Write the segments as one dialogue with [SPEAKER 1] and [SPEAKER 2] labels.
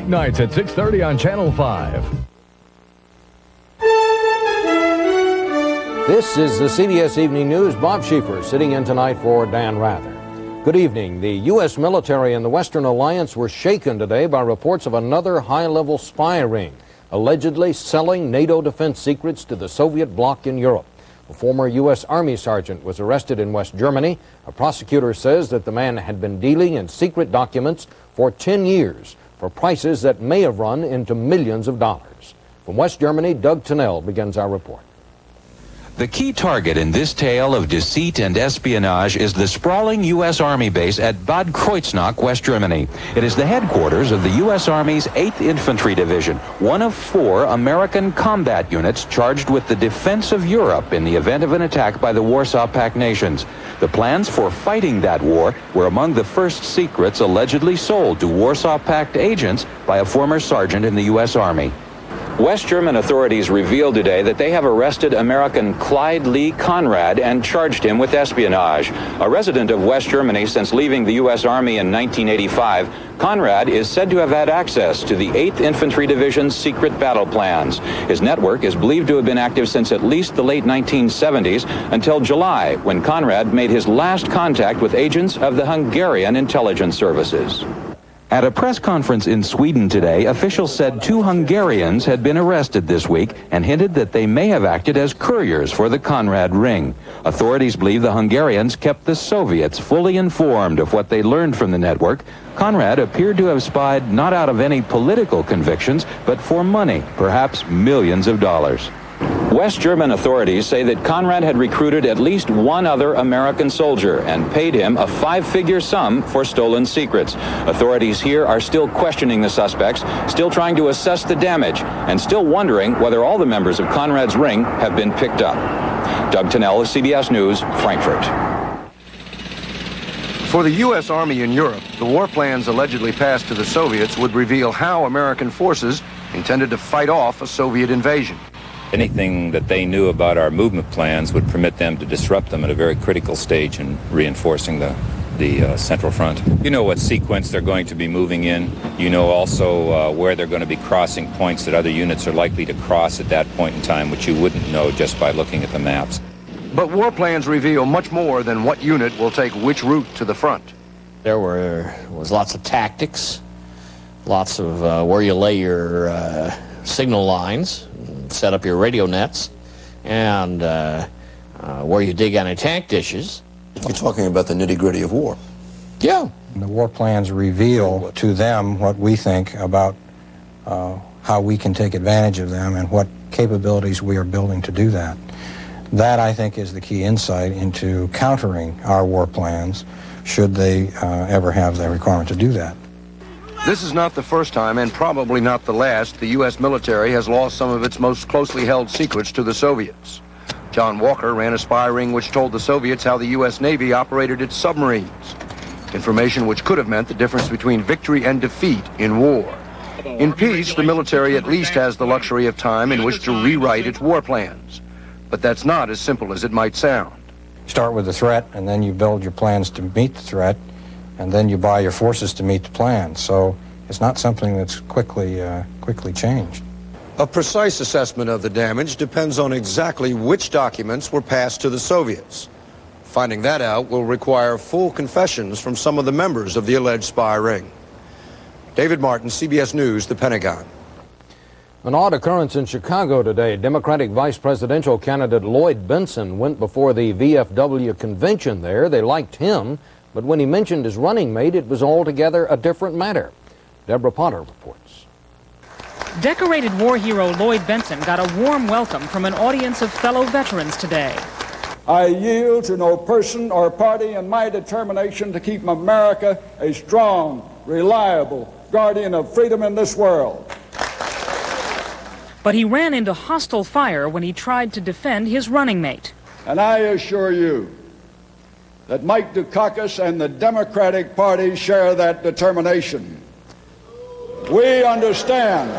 [SPEAKER 1] weeknights at 6:30 on Channel 5.
[SPEAKER 2] This is the CBS Evening News. Bob Schieffer sitting in tonight for Dan Rather. Good evening. The U.S. military and the Western Alliance were shaken today by reports of another high-level spy ring, allegedly selling NATO defense secrets to the Soviet bloc in Europe. A former U.S. Army sergeant was arrested in West Germany. A prosecutor says that the man had been dealing in secret documents for 10 years for prices that may have run into millions of dollars. From West Germany, Doug Tennell begins our report.
[SPEAKER 3] The key target in this tale of deceit and espionage is the sprawling U.S. Army base at Bad Kreuznach, West Germany. It is the headquarters of the U.S. Army's 8th Infantry Division, one of 4 American combat units charged with the defense of Europe in the event of an attack by the Warsaw Pact nations. The plans for fighting that war were among the first secrets allegedly sold to Warsaw Pact agents by a former sergeant in the U.S. Army. West German authorities revealed today that they have arrested American Clyde Lee Conrad and charged him with espionage. A resident of West Germany since leaving the U.S. Army in 1985, Conrad is said to have had access to the 8th Infantry Division's secret battle plans. His network is believed to have been active since at least the late 1970s until July, when Conrad made his last contact with agents of the Hungarian intelligence services. At a press conference in Sweden today, officials said 2 Hungarians had been arrested this week and hinted that they may have acted as couriers for the Conrad ring. Authorities believe the Hungarians kept the Soviets fully informed of what they learned from the network. Conrad appeared to have spied not out of any political convictions, but for money, perhaps millions of dollars. West German authorities say that Conrad had recruited at least one other American soldier and paid him a 5-figure sum for stolen secrets. Authorities here are still questioning the suspects, still trying to assess the damage, and still wondering whether all the members of Conrad's ring have been picked up. Doug Tennell of CBS News, Frankfurt.
[SPEAKER 4] For the U.S. Army in Europe, the war plans allegedly passed to the Soviets would reveal how American forces intended to fight off a Soviet invasion.
[SPEAKER 5] Anything that they knew about our movement plans would permit them to disrupt them at a very critical stage in reinforcing the Central Front. You know what sequence they're going to be moving in. You know also where they're going to be crossing points that other units are likely to cross at that point in time, which you wouldn't know just by looking at the maps.
[SPEAKER 4] But war plans reveal much more than what unit will take which route to the front.
[SPEAKER 6] There was lots of tactics, lots of where you lay your signal lines, set up your radio nets, and where you dig anti-tank dishes.
[SPEAKER 7] You're talking about the nitty-gritty of war.
[SPEAKER 6] Yeah.
[SPEAKER 8] The war plans reveal to them what we think about how we can take advantage of them and what capabilities we are building to do that. That, I think, is the key insight into countering our war plans, should they ever have the requirement to do that.
[SPEAKER 4] This is not the first time, and probably not the last, the U.S. military has lost some of its most closely held secrets to the Soviets. John Walker ran a spy ring which told the Soviets how the U.S. Navy operated its submarines, information which could have meant the difference between victory and defeat in war. In peace, the military at least has the luxury of time in which to rewrite its war plans. But that's not as simple as it might sound.
[SPEAKER 8] Start with the threat, and then you build your plans to meet the threat, and then you buy your forces to meet the plan. So it's not something that's quickly changed.
[SPEAKER 7] A precise assessment of the damage depends on exactly which documents were passed to the Soviets. Finding that out will require full confessions from some of the members of the alleged spy ring. David Martin, CBS News, The Pentagon.
[SPEAKER 2] An odd occurrence in Chicago today. Democratic vice presidential candidate Lloyd Bentsen went before the VFW convention there. They liked him, but when he mentioned his running mate, it was altogether a different matter. Deborah Potter reports.
[SPEAKER 9] Decorated war hero Lloyd Bentsen got a warm welcome from an audience of fellow veterans today.
[SPEAKER 10] I yield to no person or party in my determination to keep America a strong, reliable guardian of freedom in this world.
[SPEAKER 9] But he ran into hostile fire when he tried to defend his running mate.
[SPEAKER 10] And I assure you that Mike Dukakis and the Democratic Party share that determination. We understand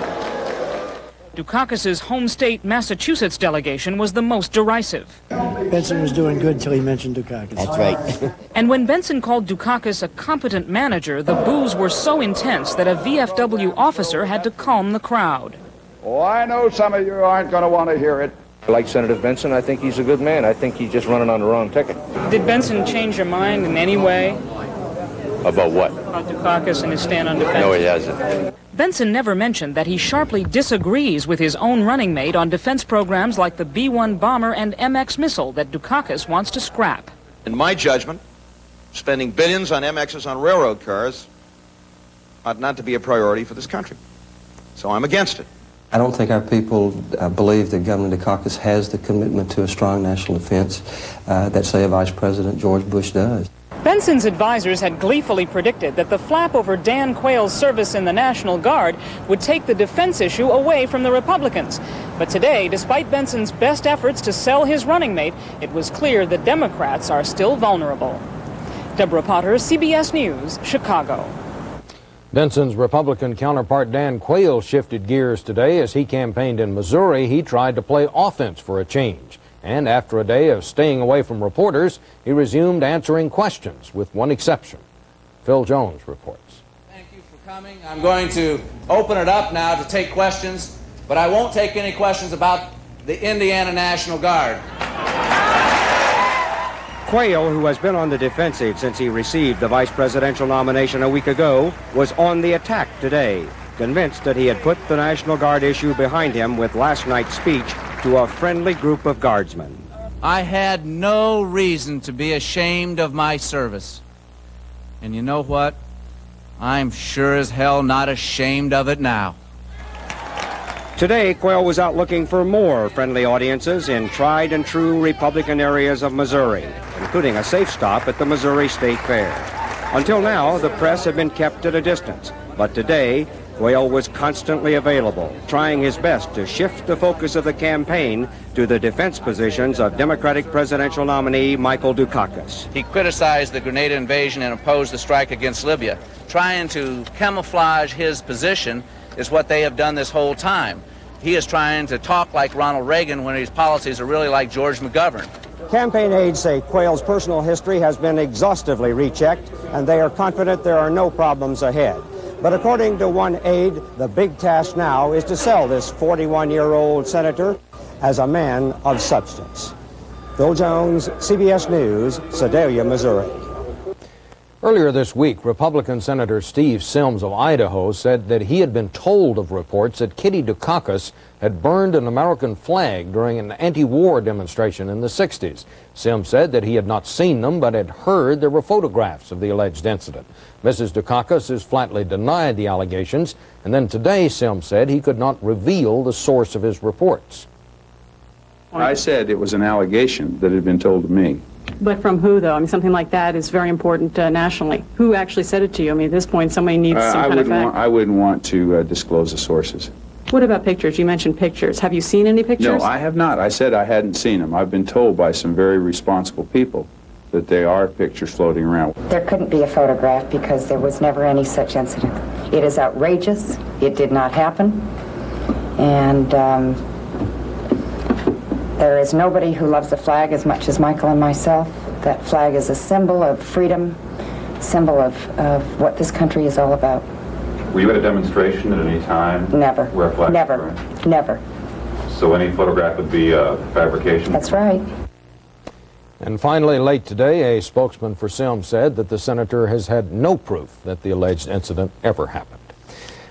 [SPEAKER 9] Dukakis's home state Massachusetts delegation was the most derisive.
[SPEAKER 11] Benson was doing good till he mentioned Dukakis.
[SPEAKER 12] That's right.
[SPEAKER 9] And when Benson called Dukakis a competent manager, the boos were so intense that a VFW officer had to calm the crowd.
[SPEAKER 10] Oh, I know some of you aren't going to want to hear it.
[SPEAKER 4] I like Senator Benson. I think he's a good man. I think he's just running on the wrong ticket.
[SPEAKER 9] Did Benson change your mind in any way?
[SPEAKER 4] About what?
[SPEAKER 9] About Dukakis and his stand on defense?
[SPEAKER 4] No, he hasn't.
[SPEAKER 9] Benson never mentioned that he sharply disagrees with his own running mate on defense programs like the B-1 bomber and MX missile that Dukakis wants to scrap.
[SPEAKER 13] In my judgment, spending billions on MXs on railroad cars ought not to be a priority for this country. So I'm against it.
[SPEAKER 14] I don't think our people believe that Governor Dukakis has the commitment to a strong national defense that, say, a Vice President George Bush does.
[SPEAKER 9] Benson's advisors had gleefully predicted that the flap over Dan Quayle's service in the National Guard would take the defense issue away from the Republicans. But today, despite Benson's best efforts to sell his running mate, it was clear the Democrats are still vulnerable. Deborah Potter, CBS News, Chicago.
[SPEAKER 2] Benson's Republican counterpart Dan Quayle shifted gears today. As he campaigned in Missouri, he tried to play offense for a change. And after a day of staying away from reporters, he resumed answering questions, with one exception. Phil Jones reports.
[SPEAKER 15] Thank you for coming. I'm going to open it up now to take questions, but I won't take any questions about the Indiana National Guard.
[SPEAKER 16] Quayle, who has been on the defensive since he received the vice presidential nomination a week ago, was on the attack today, convinced that he had put the National Guard issue behind him with last night's speech to a friendly group of guardsmen.
[SPEAKER 15] I had no reason to be ashamed of my service. And you know what? I'm sure as hell not ashamed of it now.
[SPEAKER 16] Today, Quayle was out looking for more friendly audiences in tried and true Republican areas of Missouri, including a safe stop at the Missouri State Fair. Until now, the press had been kept at a distance, but today, Quayle was constantly available, trying his best to shift the focus of the campaign to the defense positions of Democratic presidential nominee Michael Dukakis.
[SPEAKER 15] He criticized the Grenada invasion and opposed the strike against Libya. Trying to camouflage his position is what they have done this whole time. He is trying to talk like Ronald Reagan when his policies are really like George McGovern.
[SPEAKER 16] Campaign aides say Quayle's personal history has been exhaustively rechecked, and they are confident there are no problems ahead. But according to one aide, the big task now is to sell this 41-year-old senator as a man of substance. Phil Jones, CBS News, Sedalia, Missouri.
[SPEAKER 2] Earlier this week, Republican Senator Steve Sims of Idaho said that he had been told of reports that Kitty Dukakis had burned an American flag during an anti-war demonstration in the 60s. Sims said that he had not seen them, but had heard there were photographs of the alleged incident. Mrs. Dukakis has flatly denied the allegations, and then today Sims said he could not reveal the source of his reports.
[SPEAKER 17] I said it was an allegation that had been told to me.
[SPEAKER 18] But from who, though? I mean, something like that is very important nationally. Who actually said it to you? I mean, at this point, somebody needs some kind of fact.
[SPEAKER 17] I wouldn't want to disclose the sources.
[SPEAKER 18] What about pictures? You mentioned pictures. Have you seen any pictures?
[SPEAKER 17] No, I have not. I said I hadn't seen them. I've been told by some very responsible people that there are pictures floating around.
[SPEAKER 19] There couldn't be a photograph because there was never any such incident. It is outrageous. It did not happen. And there is nobody who loves the flag as much as Michael and myself. That flag is a symbol of freedom, symbol of what this country is all about.
[SPEAKER 17] Were you at a demonstration at any time?
[SPEAKER 19] Never.
[SPEAKER 17] Where flags
[SPEAKER 19] never.
[SPEAKER 17] were?
[SPEAKER 19] Never.
[SPEAKER 17] So any photograph would be a fabrication?
[SPEAKER 19] That's right.
[SPEAKER 2] And finally, late today, a spokesman for Sims said that the senator has had no proof that the alleged incident ever happened.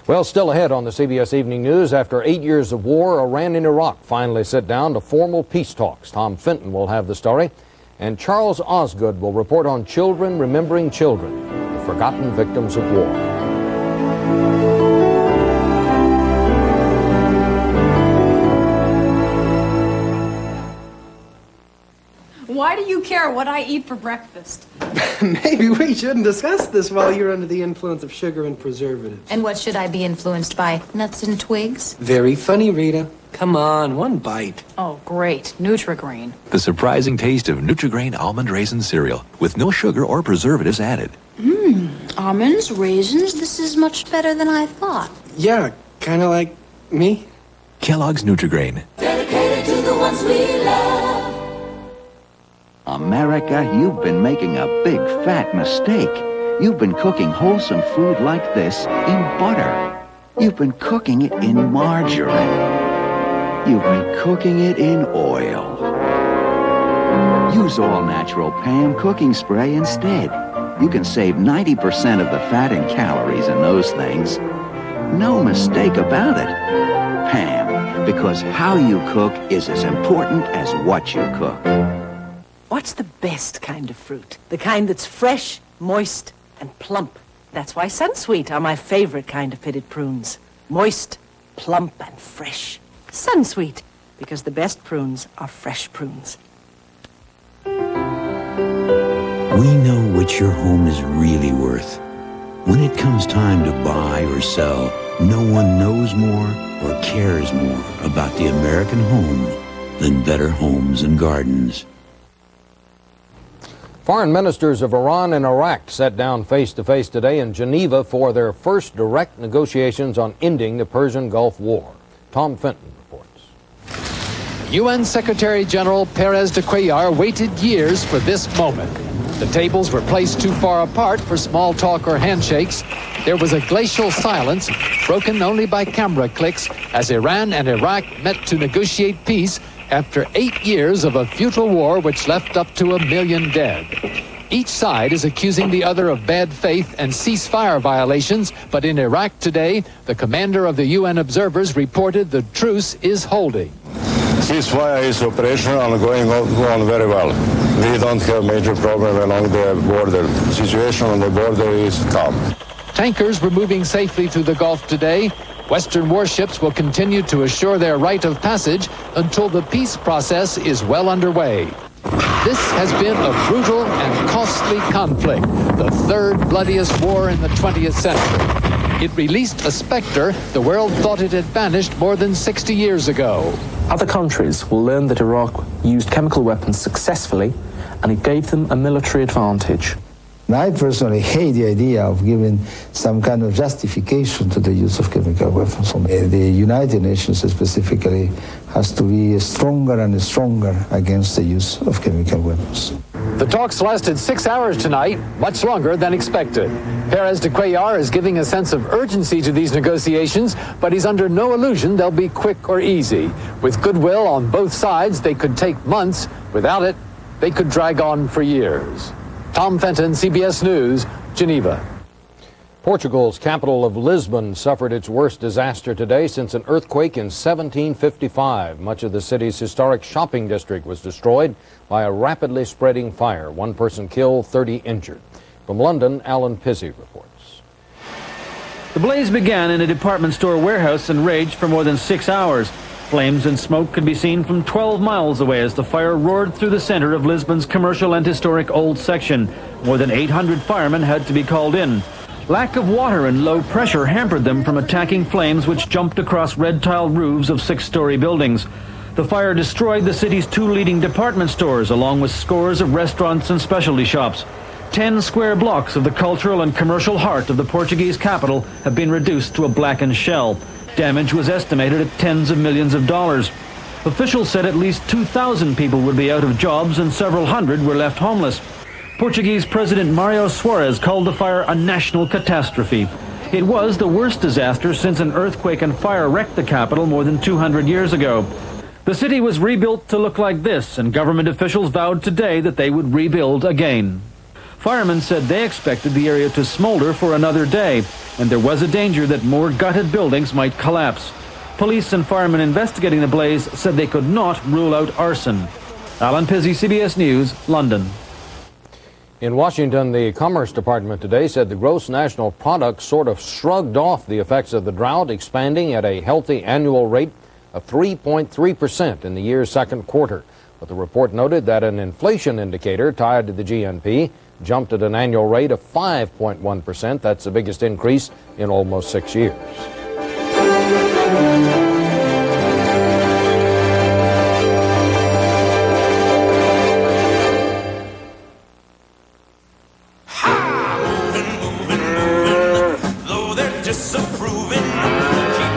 [SPEAKER 2] Well, still ahead on the CBS Evening News, after 8 years of war, Iran and Iraq finally sit down to formal peace talks. Tom Fenton will have the story. And Charles Osgood will report on children remembering children, the forgotten victims of war.
[SPEAKER 20] Why do you care what I eat for breakfast?
[SPEAKER 21] Maybe we shouldn't discuss this while you're under the influence of sugar and preservatives.
[SPEAKER 20] And what should I be influenced by? Nuts and twigs?
[SPEAKER 21] Very funny, Rita. Come on, one bite.
[SPEAKER 20] Oh, great. Nutri-Grain.
[SPEAKER 22] The surprising taste of Nutri-Grain almond raisin cereal with no sugar or preservatives added.
[SPEAKER 20] Almonds, raisins, this is much better than I thought.
[SPEAKER 21] Yeah, kind of like me.
[SPEAKER 22] Kellogg's Nutri-Grain.
[SPEAKER 1] Dedicated to the ones we love.
[SPEAKER 12] America, you've been making a big fat mistake. You've been cooking wholesome food like this in butter. You've been cooking it in margarine. You've been cooking it in oil. Use all-natural Pam cooking spray instead. You can save 90% of the fat and calories in those things. No mistake about it. Pam, because how you cook is as important as what you cook.
[SPEAKER 23] What's the best kind of fruit? The kind that's fresh, moist, and plump. That's why Sunsweet are my favorite kind of pitted prunes. Moist, plump, and fresh. Sunsweet, because the best prunes are fresh prunes.
[SPEAKER 24] We know what your home is really worth. When it comes time to buy or sell, no one knows more or cares more about the American home than Better Homes and Gardens.
[SPEAKER 2] Foreign ministers of Iran and Iraq sat down face-to-face today in Geneva for their first direct negotiations on ending the Persian Gulf War. Tom Fenton reports.
[SPEAKER 25] UN Secretary General Perez de Cuellar waited years for this moment. The tables were placed too far apart for small talk or handshakes. There was a glacial silence, broken only by camera clicks, as Iran and Iraq met to negotiate peace after 8 years of a futile war which left up to 1 million dead. Each side is accusing the other of bad faith and ceasefire violations, but in Iraq today, the commander of the UN observers reported the truce is holding.
[SPEAKER 26] Ceasefire is operational and going on very well. We don't have major problem along the border. The situation on the border is calm.
[SPEAKER 25] Tankers were moving safely through the Gulf today. Western warships will continue to assure their right of passage until the peace process is well underway. This has been a brutal and costly conflict, the third bloodiest war in the 20th century. It released a specter the world thought it had vanished more than 60 years ago.
[SPEAKER 27] Other countries will learn that Iraq used chemical weapons successfully, and it gave them a military advantage.
[SPEAKER 28] I personally hate the idea of giving some kind of justification to the use of chemical weapons. The United Nations specifically has to be stronger and stronger against the use of chemical weapons.
[SPEAKER 25] The talks lasted 6 hours tonight, much longer than expected. Perez de Cuellar is giving a sense of urgency to these negotiations, but he's under no illusion they'll be quick or easy. With goodwill on both sides, they could take months. Without it, they could drag on for years. Tom Fenton, CBS News, Geneva.
[SPEAKER 2] Portugal's capital of Lisbon suffered its worst disaster today since an earthquake in 1755. Much of the city's historic shopping district was destroyed by a rapidly spreading fire. 1 person killed, 30 injured. From London, Alan Pizzi reports.
[SPEAKER 29] The blaze began in a department store warehouse and raged for more than 6 hours. Flames and smoke could be seen from 12 miles away as the fire roared through the center of Lisbon's commercial and historic old section. More than 800 firemen had to be called in. Lack of water and low pressure hampered them from attacking flames which jumped across red tile roofs of 6-story buildings. The fire destroyed the city's 2 leading department stores along with scores of restaurants and specialty shops. 10 square blocks of the cultural and commercial heart of the Portuguese capital have been reduced to a blackened shell. Damage was estimated at tens of millions of dollars. Officials said at least 2,000 people would be out of jobs and several hundred were left homeless. Portuguese President Mário Soares called the fire a national catastrophe. It was the worst disaster since an earthquake and fire wrecked the capital more than 200 years ago. The city was rebuilt to look like this, and government officials vowed today that they would rebuild again. Firemen said they expected the area to smolder for another day, and there was a danger that more gutted buildings might collapse. Police and firemen investigating the blaze said they could not rule out arson. Alan Pizzi, CBS News, London.
[SPEAKER 2] In Washington, the Commerce Department today said the gross national product sort of shrugged off the effects of the drought, expanding at a healthy annual rate of 3.3% in the year's second quarter. But the report noted that an inflation indicator tied to the GNP jumped at an annual rate of 5.1%. That's the biggest increase in almost 6 years.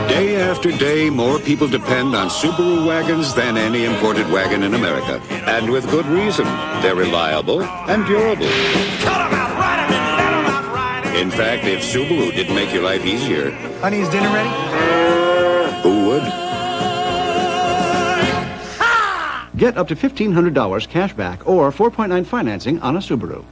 [SPEAKER 30] Day
[SPEAKER 3] after day, more people depend on Subaru wagons than any imported wagon in America. And with good reason. They're reliable and durable. In fact, if Subaru didn't make your life easier...
[SPEAKER 4] Honey, is dinner ready?
[SPEAKER 3] Who would?
[SPEAKER 5] Get up to $1,500 cash back or 4.9 financing on a Subaru.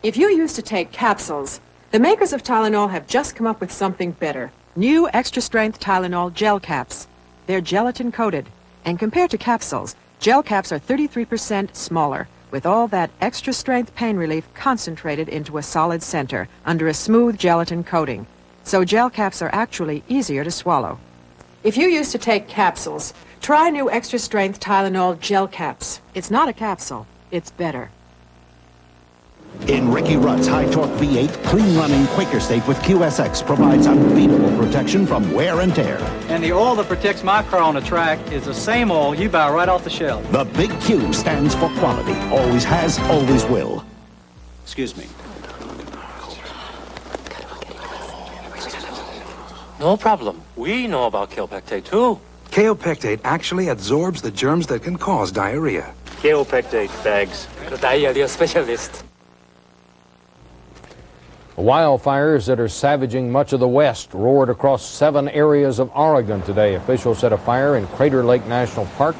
[SPEAKER 6] If you used to take capsules, the makers of Tylenol have just come up with something better. New extra-strength Tylenol gel caps. They're gelatin-coated, and compared to capsules, gel caps are 33% smaller, with all that extra-strength pain relief concentrated into a solid center under a smooth gelatin coating. So gel caps are actually easier to swallow. If you used to take capsules, try new extra-strength Tylenol gel caps. It's not a capsule, it's better.
[SPEAKER 7] In Ricky Rudd's high-torque V8, clean-running, quicker-safe with QSX provides unbeatable protection from wear and tear.
[SPEAKER 8] And the oil that protects my car on the track is the same oil you buy right off the shelf.
[SPEAKER 7] The big Q stands for quality. Always has, always will.
[SPEAKER 5] Excuse me.
[SPEAKER 10] No problem. We know about kaopectate, too.
[SPEAKER 11] Kaopectate actually absorbs the germs that can cause diarrhea.
[SPEAKER 10] Kaopectate bags. The diarrhea specialist.
[SPEAKER 2] Wildfires that are savaging much of the West roared across 7 areas of Oregon today. Officials said a fire in Crater Lake National Park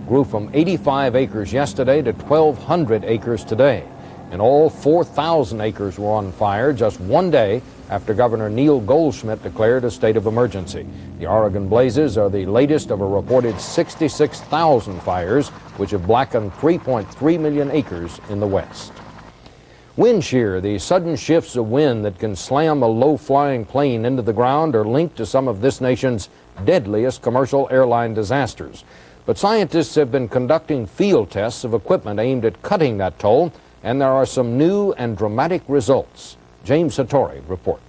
[SPEAKER 2] grew from 85 acres yesterday to 1,200 acres today. In all, 4,000 acres were on fire just one day after Governor Neil Goldschmidt declared a state of emergency. The Oregon blazes are the latest of a reported 66,000 fires, which have blackened 3.3 million acres in the West. Wind shear, the sudden shifts of wind that can slam a low-flying plane into the ground, are linked to some of this nation's deadliest commercial airline disasters. But scientists have been conducting field tests of equipment aimed at cutting that toll, and there are some new and dramatic results. James Hattori reports.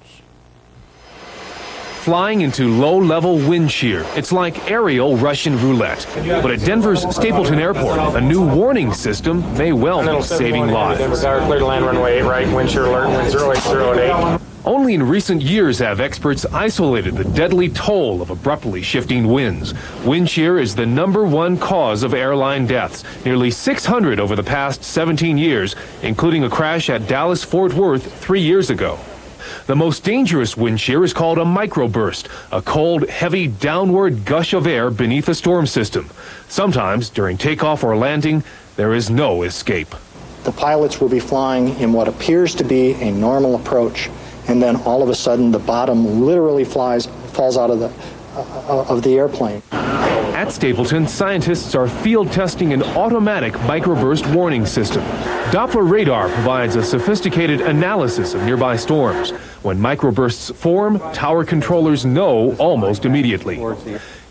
[SPEAKER 13] Flying into low-level wind shear. It's like aerial Russian roulette. But at Denver's Stapleton Airport, a new warning system may well be saving lives.
[SPEAKER 30] Denver Tower, clear to land runway 8 right, wind shear alert, wind 080 at 8.
[SPEAKER 13] Only in recent years have experts isolated the deadly toll of abruptly shifting winds. Wind shear is the #1 cause of airline deaths, nearly 600 over the past 17 years, including a crash at Dallas-Fort Worth 3 years ago. The most dangerous wind shear is called a microburst, a cold, heavy, downward gush of air beneath a storm system. Sometimes, during takeoff or landing, there is no escape.
[SPEAKER 31] The pilots will be flying in what appears to be a normal approach, and then all of a sudden the bottom literally falls out of the airplane.
[SPEAKER 13] At Stapleton, scientists are field testing an automatic microburst warning system. Doppler radar provides a sophisticated analysis of nearby storms. When microbursts form, tower controllers know almost immediately.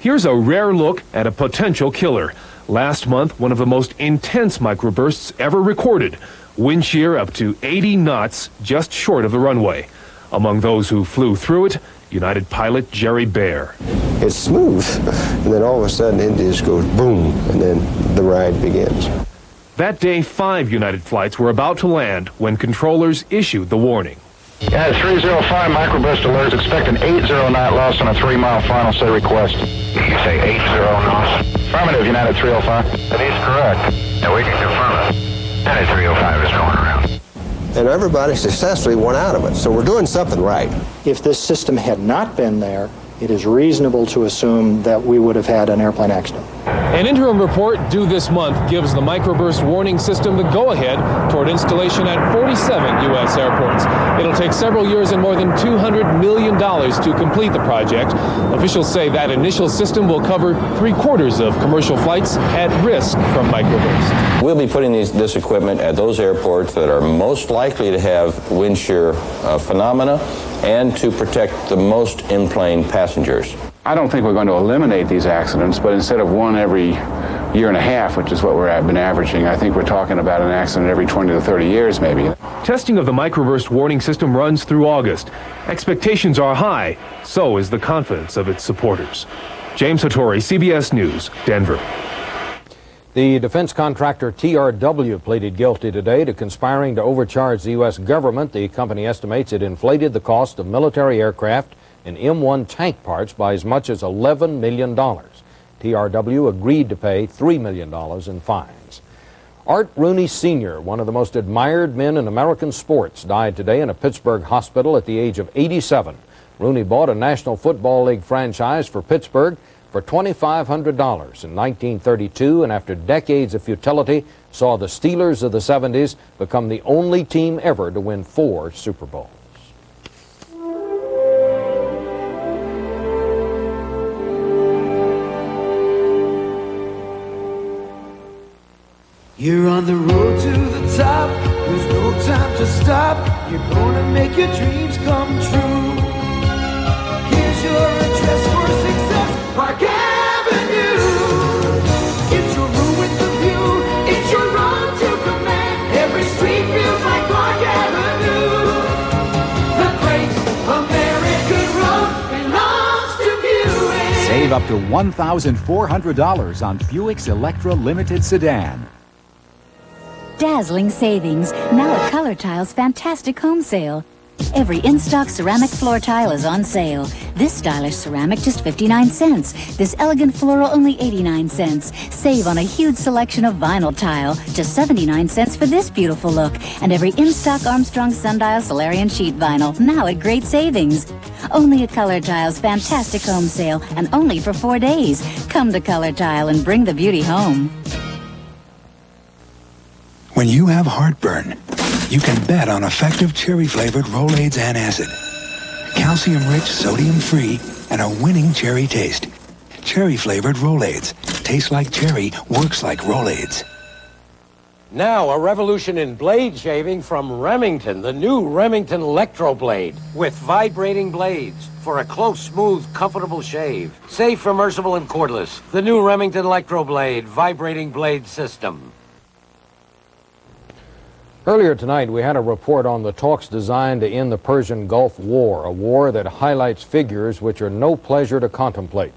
[SPEAKER 13] Here's a rare look at a potential killer. Last month, one of the most intense microbursts ever recorded. Wind shear up to 80 knots just short of the runway. Among those who flew through it, United pilot Jerry Baer.
[SPEAKER 32] It's smooth, and then all of a sudden it just goes boom, and then the ride begins.
[SPEAKER 13] That day, 5 United flights were about to land when controllers issued the warning.
[SPEAKER 30] Yeah, 305 microburst alerts. Expect an 80 knot loss on a 3-mile final say request. You say 80 knots? Affirmative, United 305. That is correct. Yeah, we can confirm it. United 305 is going around.
[SPEAKER 32] And everybody successfully went out of it, so we're doing something right.
[SPEAKER 31] If this system had not been there, it is reasonable to assume that we would have had an airplane accident.
[SPEAKER 13] An interim report due this month gives the microburst warning system the go-ahead toward installation at 47 U.S. airports. It'll take several years and more than $200 million to complete the project. Officials say that initial system will cover 3/4 of commercial flights at risk from microbursts.
[SPEAKER 33] We'll be putting this equipment at those airports that are most likely to have wind shear phenomena and to protect the most in-plane passengers.
[SPEAKER 17] I don't think we're going to eliminate these accidents, but instead of one every year and a half, which is what we've been averaging, I think we're talking about an accident every 20 to 30 years maybe.
[SPEAKER 13] Testing of the microburst warning system runs through August. Expectations are high, so is the confidence of its supporters. James Hattori, CBS News, Denver.
[SPEAKER 2] The defense contractor TRW pleaded guilty today to conspiring to overcharge the U.S. government. The company estimates it inflated the cost of military aircraft in M1 tank parts by as much as $11 million. TRW agreed to pay $3 million in fines. Art Rooney Sr., one of the most admired men in American sports, died today in a Pittsburgh hospital at the age of 87. Rooney bought a National Football League franchise for Pittsburgh for $2,500 in 1932, and after decades of futility, saw the Steelers of the 70s become the only team ever to win 4 Super Bowls.
[SPEAKER 1] You're on the road to the top, there's no time to stop. You're gonna make your dreams come true. Here's your address for success, Park Avenue. It's your room with the view, it's your road to command. Every street feels like Park Avenue. The great American road belongs to Buick.
[SPEAKER 4] Save up to $1,400 on Buick's Electra Limited Sedan.
[SPEAKER 9] Dazzling savings, now at Color Tile's fantastic home sale. Every in-stock ceramic floor tile is on sale. This stylish ceramic just 59 cents. This elegant floral only 89 cents. Save on a huge selection of vinyl tile, just 79 cents for this beautiful look. And every in-stock Armstrong Sundial Solarian sheet vinyl, now at great savings. Only at Color Tile's fantastic home sale, and only for 4 days. Come to Color Tile and bring the beauty home.
[SPEAKER 11] When you have heartburn, you can bet on effective cherry-flavored Rolaids antacid. Calcium-rich, sodium-free, and a winning cherry taste. Cherry-flavored Rolaids. Tastes like cherry, works like Rolaids.
[SPEAKER 12] Now, a revolution in blade shaving from Remington, the new Remington Electro Blade, with vibrating blades for a close, smooth, comfortable shave. Safe, immersible, and cordless. The new Remington Electro Blade vibrating blade system.
[SPEAKER 2] Earlier tonight, we had a report on the talks designed to end the Persian Gulf War, a war that highlights figures which are no pleasure to contemplate.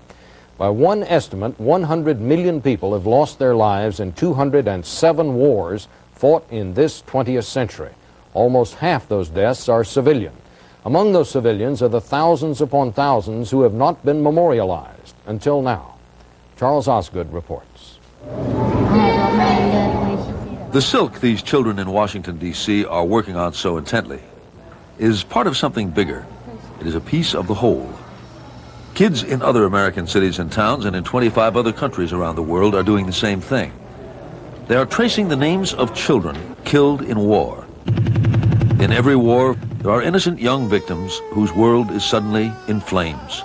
[SPEAKER 2] By one estimate, 100 million people have lost their lives in 207 wars fought in this 20th century. Almost half those deaths are civilian. Among those civilians are the thousands upon thousands who have not been memorialized until now. Charles Osgood reports.
[SPEAKER 14] The silk these children in Washington, D.C. are working on so intently is part of something bigger. It is a piece of the whole. Kids in other American cities and towns and in 25 other countries around the world are doing the same thing. They are tracing the names of children killed in war. In every war, there are innocent young victims whose world is suddenly in flames.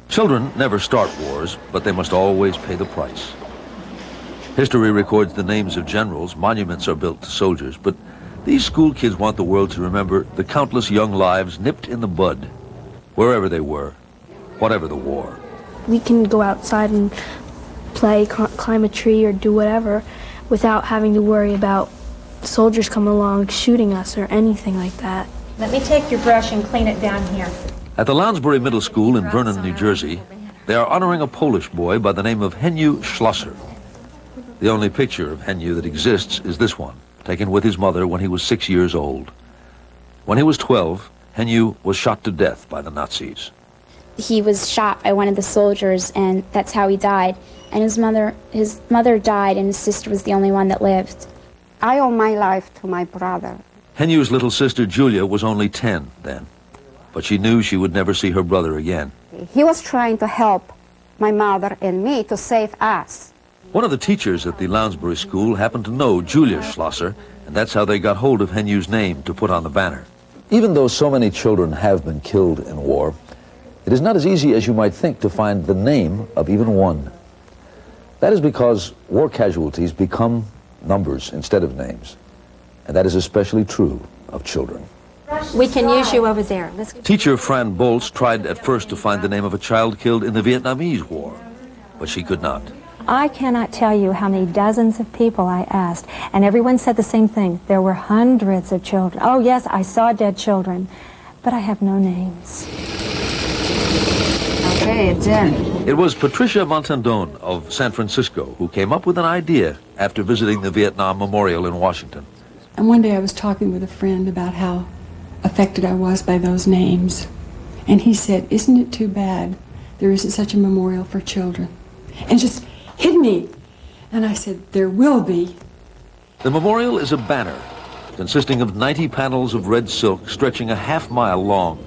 [SPEAKER 14] Children never start wars, but they must always pay the price. History records the names of generals, monuments are built to soldiers, but these school kids want the world to remember the countless young lives nipped in the bud, wherever they were, whatever the war.
[SPEAKER 15] We can go outside and play, climb a tree, or do whatever without having to worry about soldiers coming along shooting us or anything like that.
[SPEAKER 16] Let me take your brush and clean it down here.
[SPEAKER 14] At the Lounsbury Middle School in Vernon, New Jersey, they are honoring a Polish boy by the name of Henyu Schlosser. The only picture of Henyu that exists is this one, taken with his mother when he was 6 years old. When he was 12, Henyu was shot to death by the Nazis.
[SPEAKER 18] He was shot by one of the soldiers, and that's how he died. And his mother died, and his sister was the only one that lived.
[SPEAKER 19] I owe my life to my brother.
[SPEAKER 14] Henyu's little sister Julia was only 10 then, but she knew she would never see her brother again.
[SPEAKER 19] He was trying to help my mother and me to save us.
[SPEAKER 14] One of the teachers at the Lounsbury School happened to know Julia Schlosser, and that's how they got hold of Henyu's name to put on the banner.
[SPEAKER 20] Even though so many children have been killed in war, it is not as easy as you might think to find the name of even one. That is because war casualties become numbers instead of names, and that is especially true of children.
[SPEAKER 16] We can use you over there.
[SPEAKER 14] Teacher Fran Bolz tried at first to find the name of a child killed in the Vietnamese War, but she could not.
[SPEAKER 16] I cannot tell you how many dozens of people I asked, and everyone said the same thing. There were hundreds of children. Oh, yes, I saw dead children, but I have no names.
[SPEAKER 19] Okay, it's in.
[SPEAKER 14] It was Patricia Montandon of San Francisco who came up with an idea after visiting the Vietnam Memorial in Washington.
[SPEAKER 21] And one day I was talking with a friend about how affected I was by those names.
[SPEAKER 3] And he said, "Isn't it too bad there isn't such a memorial for children?" And just hit me. And I said, "There will be."
[SPEAKER 14] The memorial is a banner consisting of 90 panels of red silk stretching a half-mile long.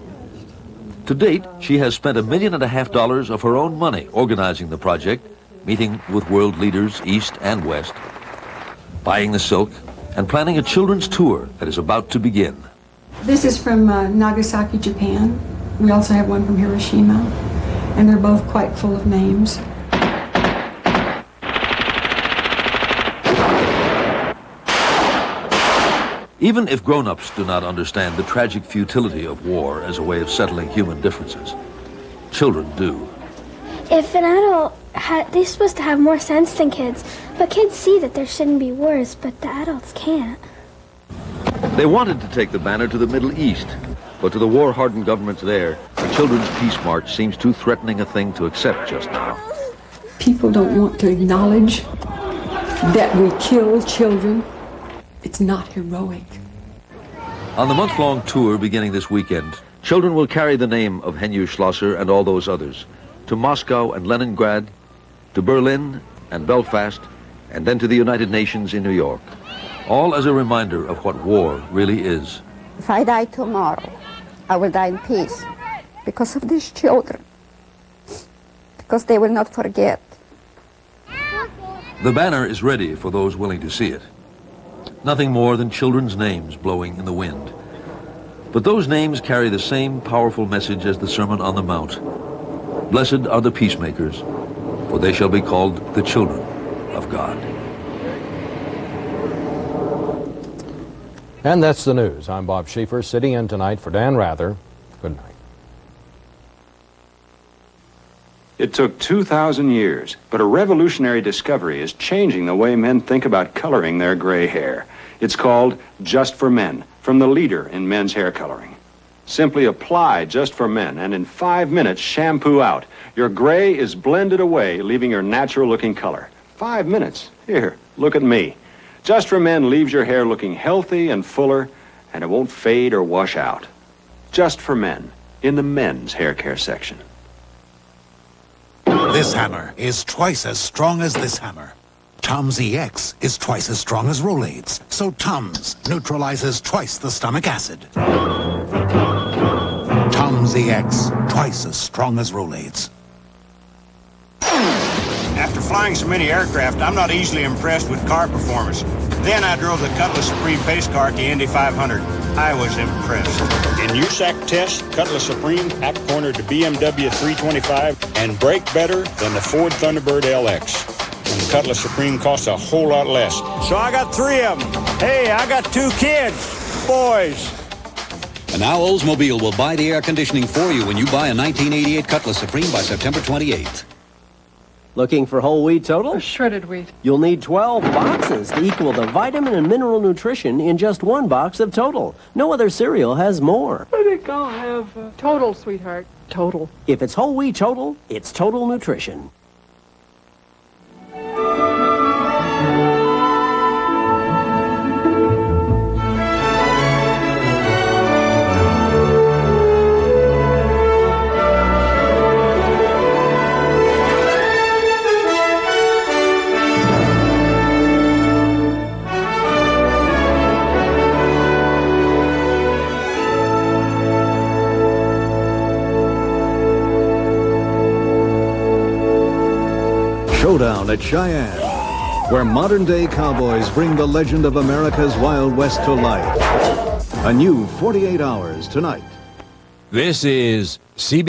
[SPEAKER 14] To date, she has spent $1.5 million of her own money organizing the project, meeting with world leaders east and west, buying the silk, and planning a children's tour that is about to begin.
[SPEAKER 3] This is from Nagasaki, Japan. We also have one from Hiroshima, and they're both quite full of names.
[SPEAKER 14] Even if grown-ups do not understand the tragic futility of war as a way of settling human differences, children do.
[SPEAKER 6] If an adult they're supposed to have more sense than kids, but kids see that there shouldn't be wars, but the adults can't.
[SPEAKER 14] They wanted to take the banner to the Middle East, but to the war-hardened governments there, the Children's Peace March seems too threatening a thing to accept just now.
[SPEAKER 3] People don't want to acknowledge that we kill children. It's not heroic.
[SPEAKER 14] On the month-long tour beginning this weekend, children will carry the name of Henry Schlosser and all those others to Moscow and Leningrad, to Berlin and Belfast, and then to the United Nations in New York, all as a reminder of what war really is.
[SPEAKER 19] If I die tomorrow, I will die in peace because of these children, because they will not forget.
[SPEAKER 14] The banner is ready for those willing to see it. Nothing more than children's names blowing in the wind. But those names carry the same powerful message as the Sermon on the Mount. Blessed are the peacemakers, for they shall be called the children of God.
[SPEAKER 2] And that's the news. I'm Bob Schieffer, sitting in tonight for Dan Rather. Good night.
[SPEAKER 7] It took 2,000 years, but a revolutionary discovery is changing the way men think about coloring their gray hair. It's called Just for Men, from the leader in men's hair coloring. Simply apply Just for Men, and in 5 minutes, shampoo out. Your gray is blended away, leaving your natural-looking color. 5 minutes. Here, look at me. Just for Men leaves your hair looking healthy and fuller, and it won't fade or wash out. Just for Men, in the men's hair care section.
[SPEAKER 8] This hammer is twice as strong as this hammer. Tums EX is twice as strong as Rolaids, so Tums neutralizes twice the stomach acid. Tums EX, twice as strong as Rolaids.
[SPEAKER 21] After flying so many aircraft, I'm not easily impressed with car performance. Then I drove the Cutlass Supreme pace car at the Indy 500. I was impressed. In USAC tests, Cutlass Supreme out-cornered the BMW 325 and braked better than the Ford Thunderbird LX. And the Cutlass Supreme costs a whole lot less. So I got 3 of them. Hey, I got 2 kids, boys.
[SPEAKER 22] And now Oldsmobile will buy the air conditioning for you when you buy a 1988 Cutlass Supreme by September 28th.
[SPEAKER 23] Looking for whole wheat total?
[SPEAKER 24] Shredded wheat.
[SPEAKER 23] You'll need 12 boxes to equal the vitamin and mineral nutrition in just 1 box of Total. No other cereal has more.
[SPEAKER 24] I think I'll have Total, sweetheart. Total.
[SPEAKER 23] If it's whole wheat Total, it's Total Nutrition.
[SPEAKER 25] Showdown at Cheyenne, where modern-day cowboys bring the legend of America's Wild West to life. A new 48 Hours tonight.
[SPEAKER 26] This is CBS